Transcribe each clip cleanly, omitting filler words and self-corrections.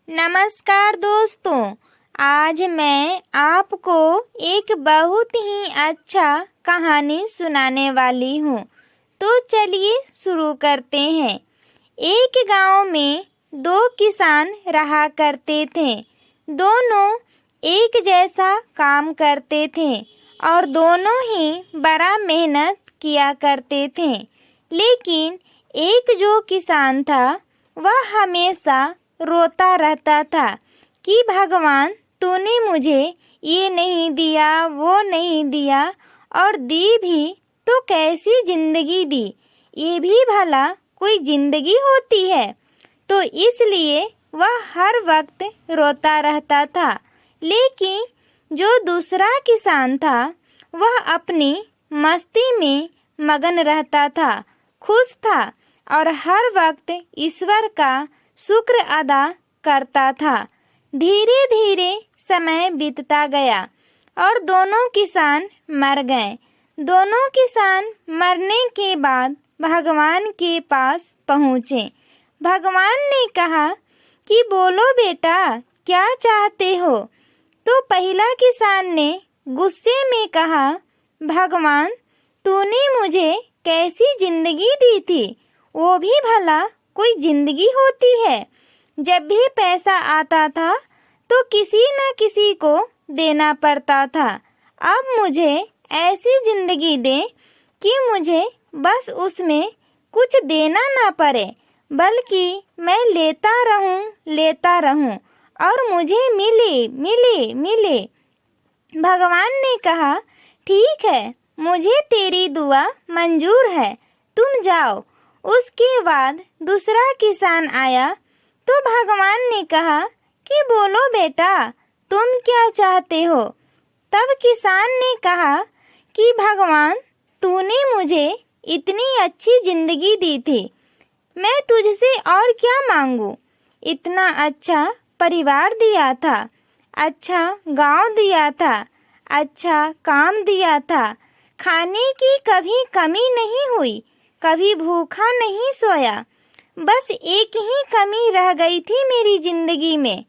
नमस्कार दोस्तों, आज मैं आपको एक बहुत ही अच्छा कहानी सुनाने वाली हूँ। तो चलिए शुरू करते हैं। एक गांव में दो किसान रहा करते थे। दोनों एक जैसा काम करते थे और दोनों ही बड़ा मेहनत किया करते थे। लेकिन एक जो किसान था वह हमेशा रोता रहता था कि भगवान तूने मुझे ये नहीं दिया, वो नहीं दिया, और दी भी तो कैसी जिंदगी दी, ये भी भला कोई जिंदगी होती है। तो इसलिए वह हर वक्त रोता रहता था। लेकिन जो दूसरा किसान था वह अपनी मस्ती में मगन रहता था, खुश था और हर वक्त ईश्वर का शुक्र अदा करता था। धीरे धीरे समय बीतता गया और दोनों किसान मर गए। दोनों किसान मरने के बाद भगवान के पास पहुँचे। भगवान ने कहा कि बोलो बेटा, क्या चाहते हो। तो पहला किसान ने गुस्से में कहा, भगवान तूने मुझे कैसी जिंदगी दी थी, वो भी भला कोई जिंदगी होती है। जब भी पैसा आता था तो किसी न किसी को देना पड़ता था। अब मुझे ऐसी जिंदगी दे कि मुझे बस उसमें कुछ देना ना पड़े, बल्कि मैं लेता रहूं और मुझे मिले मिले मिले। भगवान ने कहा, ठीक है, मुझे तेरी दुआ मंजूर है, तुम जाओ। उसके बाद दूसरा किसान आया तो भगवान ने कहा कि बोलो बेटा, तुम क्या चाहते हो। तब किसान ने कहा कि भगवान तूने मुझे इतनी अच्छी जिंदगी दी थी, मैं तुझसे और क्या मांगू। इतना अच्छा परिवार दिया था, अच्छा गांव दिया था, अच्छा काम दिया था, खाने की कभी कमी नहीं हुई, कभी भूखा नहीं सोया। बस एक ही कमी रह गई थी मेरी जिंदगी में।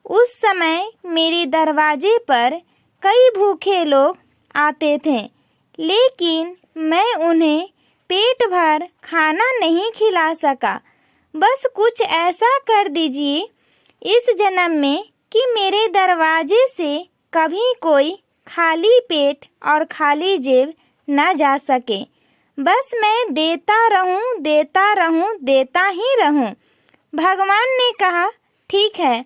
उस समय मेरे दरवाजे पर कई भूखे लोग आते थे, लेकिन मैं उन्हें पेट भर खाना नहीं खिला सका। बस कुछ ऐसा कर दीजिए इस जन्म में कि मेरे दरवाजे से कभी कोई खाली पेट और खाली जेब न जा सके। बस मैं देता ही रहूं। भगवान ने कहा, ठीक है,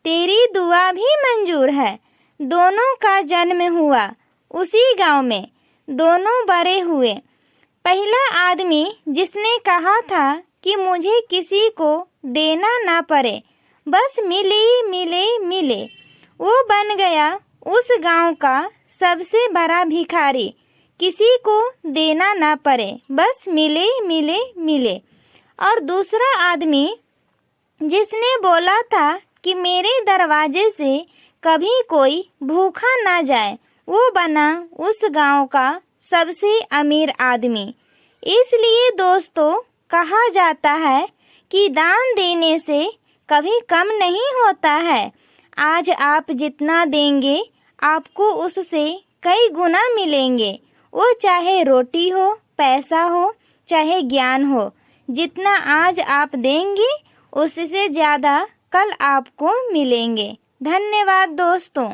तेरी दुआ भी मंजूर है। दोनों का जन्म हुआ उसी गांव में, दोनों बड़े हुए। पहला आदमी जिसने कहा था कि मुझे किसी को देना ना पड़े, बस मिले मिले मिले, वो बन गया उस गांव का सबसे बड़ा भिखारी। किसी को देना ना पड़े, बस मिले मिले मिले। और दूसरा आदमी जिसने बोला था कि मेरे दरवाजे से कभी कोई भूखा ना जाए, वो बना उस गांव का सबसे अमीर आदमी। इसलिए दोस्तों, कहा जाता है कि दान देने से कभी कम नहीं होता है। आज आप जितना देंगे आपको उससे कई गुना मिलेंगे। वो चाहे रोटी हो, पैसा हो, चाहे ज्ञान हो। जितना आज आप देंगे उससे ज्यादा कल आपको मिलेंगे। धन्यवाद दोस्तों।